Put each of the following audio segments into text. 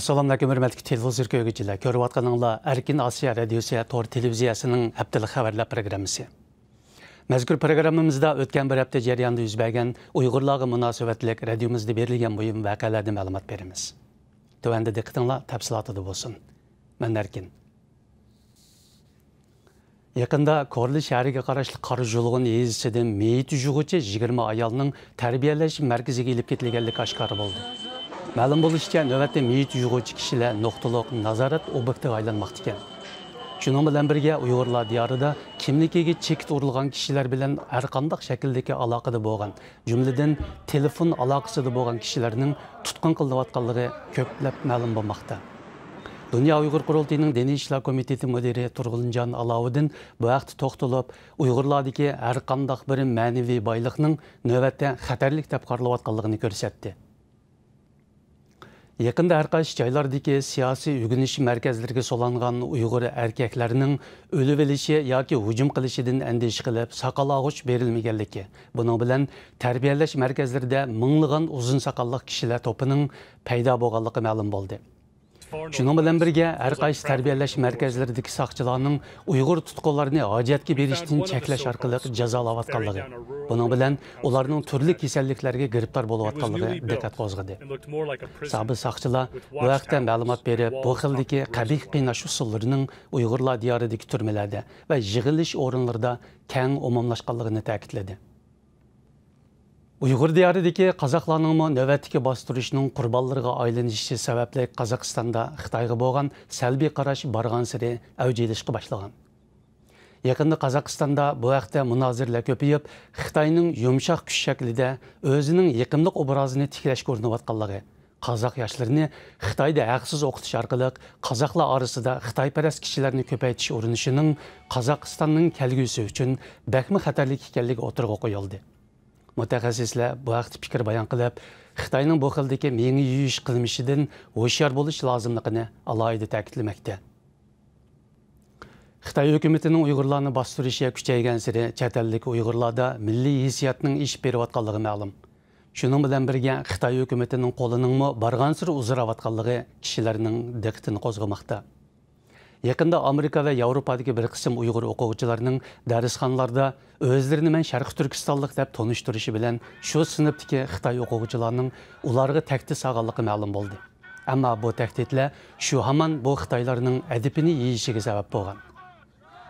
Assalamu alaikum hörmətli televizor görgücülər. Görüb atqanınızlar Erkin Asiya Radiosu Tor televiziyasının həftəlik xəbərlər proqramısı. Məzkur proqramımızda ötən bir həftə jarayonida yuz bergan Uyg'urlarga münasibətlik radiomuzda berilgan mühim voqealardan ma'lumot beramiz. Tövəndə diqqətinizlər təfsilatida bo'lsin. Mən Erkin. Yaqında Korli shahriga qarashli Qarajulg'un yezisidan meyit yug'uchi 20 ayolning tarbiyalash markaziga ilib ketilganligi oshkor bo'ldi. Ma'lum bo'lishicha, navbatda meyit yug'uvchi kishilar nuqtaliq nazorat obyektiga aylanmoqda ekan. Shuning bilan birga Uyg'urlar diyorida kimligiga chekit urilgan kishilar bilan har qanday shakldagi aloqada bo'lgan, jumladan telefon aloqasida bo'lgan kishilarning tutqun qilinayotganligi ko'plab ma'lum bo'lmoqda. Dünya Uyghur Qurultayının Dini İşler Komiteti müdiri Turg'unjon Aloviddin bu vaqt to'xtalib, Uyg'urlardagi har qanday bir ma'naviy boylikning navbatda xatarlik deb qaralayotganligini ko'rsatdi. Yaqında har qaysi joylardagi siyosiy o'rganish markazlariga so'langan Uyg'ur erkaklarining o'lib olishi yoki hujum qilishidan andisha qilib, soqolog'ich berilmaganligi, buning bilan tarbiyalash markazlarida minglagan uzun soqolli kishilar to'pining paydo bo'lganligi ma'lum bo'ldi. Şunun bilan birga har qaysi tarbiyalash markazlaridagi soqchilarning Uyg'ur tutqunlarini hojatga berishdan cheklash orqali jazolayotganligi, buning bilan ularning turli kasalliklarga giribtor bo'layotganligi diqqat qo'zg'adi. Sobiq soqchilar bu vaqtda ma'lumot berib, bu xildagi qabih qiynash usullarining Uyg'urlar diyoridagi turmalarda va yig'ilish o'rinlarida keng umumlashganligini ta'kidladi. Uyghur diyoridagi qozoqlarning navbatdagi bostirishning qurbonlariga aylanishi sababli Qozog'istonda Xitoyga bo'lgan salbiy qarash borgan sari avj olishga boshlagan. Yaqinda Qozog'istonda bu vaqtda munozirlar ko'payib, Xitoyning yumshoq kuch shaklida o'zining yiqimli obrazini tiklashga urinayotganligi, qozoq yoshlarini Xitoyda haqsiz o'qitish orqali qozoqlar orasida Xitoyparast kishilarni ko'paytirish urinishining Qozog'istonning kelgusi uchun bakmi xatarlik ekanligi o'tirg'a qo'yildi. Mutaxassislar bu vaqt fikr bayon qilib, Xitoyning bu xildagi mengi yuyish qilmishidan ho'shyor bo'lish lozimligini alohida ta'kidlamoqda. Xitoy hukumatining Uyg'urlarni bostirishi kuchaygan sari chet ellik Uyg'urlarda milliy hissiyotning ish berayotganligi ma'lum. Shuning bilan birga Xitoy hukumatining qo'lining borgan sari uzrayotganligi kishilarning diqqatini qo'zg'amoqda. Yaqında Amerika va Yevropadagi bir qism Uyg'ur o'quvchilarining darsxonalarda o'zlarini men Sharq Turkistonlik deb tonishtirishi bilan shu sinfdagi Xitoy o'quvchilarining ularga tahdid solganligi ma'lum bo'ldi. Ammo bu tahdidlar shu hamon bu Xitoylarning adibini yeyishiga sabab bo'lgan.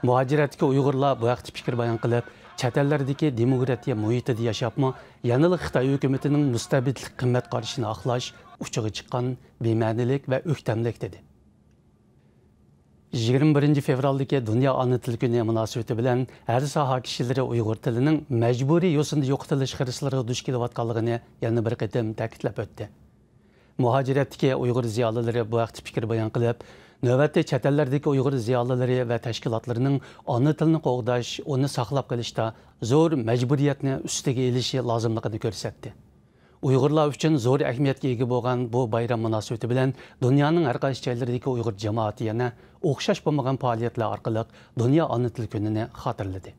Muhojiratga Uyg'urlar bu vaqt fikr bayon qilib, chet ellardagi demokratiya muhitida yashapmi, yanada Xitoy hukumatining mustabidlik qimmat qarashini oqlash uchiga chiqqan bema'nilik va o'ktamlik dedi. 21 fevraldagi Dünya Ana Tili kuni munosabati bilan har soha kishilari Uyg'ur tilining majburiy yo'sinda yo'qotilish xirislariga duch kelayotganligini yana bir qatim ta'kidlab o'tdi. Muhojiratdagi Uyg'ur ziyolilari bu vaqt fikr bayon qilib, navbatda chet ellardagi Uyg'ur ziyolilari va tashkilotlarining ona tilini qo'g'dash, uni saqlab qolishda zo'r majburiyatni ustiga elishi lozimligini ko'rsatdi. Uyg'urlar uchun zo'r ahamiyatga ega bo'lgan bu bayram munosabati bilan dunyoning har qaysi joylaridagi Uyg'ur jamoati yana o'xshash bo'lmagan faoliyatlar orqali Dunyo ona tili kunini xotirladi.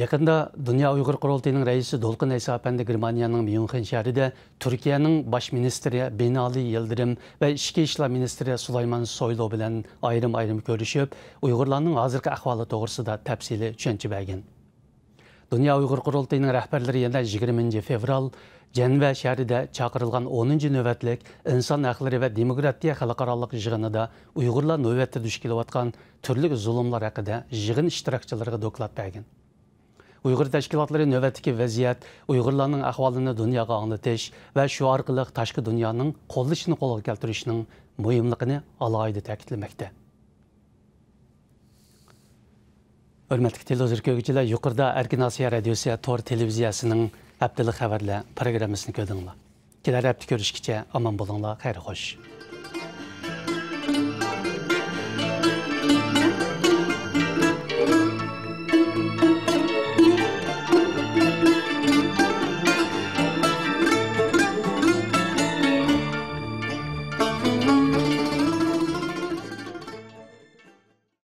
Yaqinda Dunyo Uyg'ur Qurultayining raisi Dolqin Aysa apandi Germaniyaning Myunxen shahrida Turkiyaning bosh ministri Binali Yildirim va ichki ishlar ministri Sulaymon Soylu bilan ayrim ko'rishib, Uyg'urlarning hozirgi ahvoli to'g'risida tafsiliy tushuncha bergan. Dünya Uyghur Qurultayining rahbarlari yana 20 fevral Janva shahrida chaqirilgan 10-chi navbatlik inson haqlari va demokratiya xalqaro yig'inida Uyg'urlar navbatda duch kelayotgan turli zulmlar haqida yig'in ishtirokchilariga doklad bergan. Uyg'ur tashkilotlari navbatdagi vaziyat, Uyg'urlarning ahvolini dunyoga anglatish va shu orqali tashqi dunyoning qo'llashini qo'lga keltirishning muhimligini alohida ta'kidlamoqda. Hörmətli televizor görgücülər, yuqorida Erkin Asiya Radiosu Tor televiziyasının həftəlik xəbərlər proqramını gördünüz. Kelər həftə görüşkəcə aman bolunlar, xeyir xoş.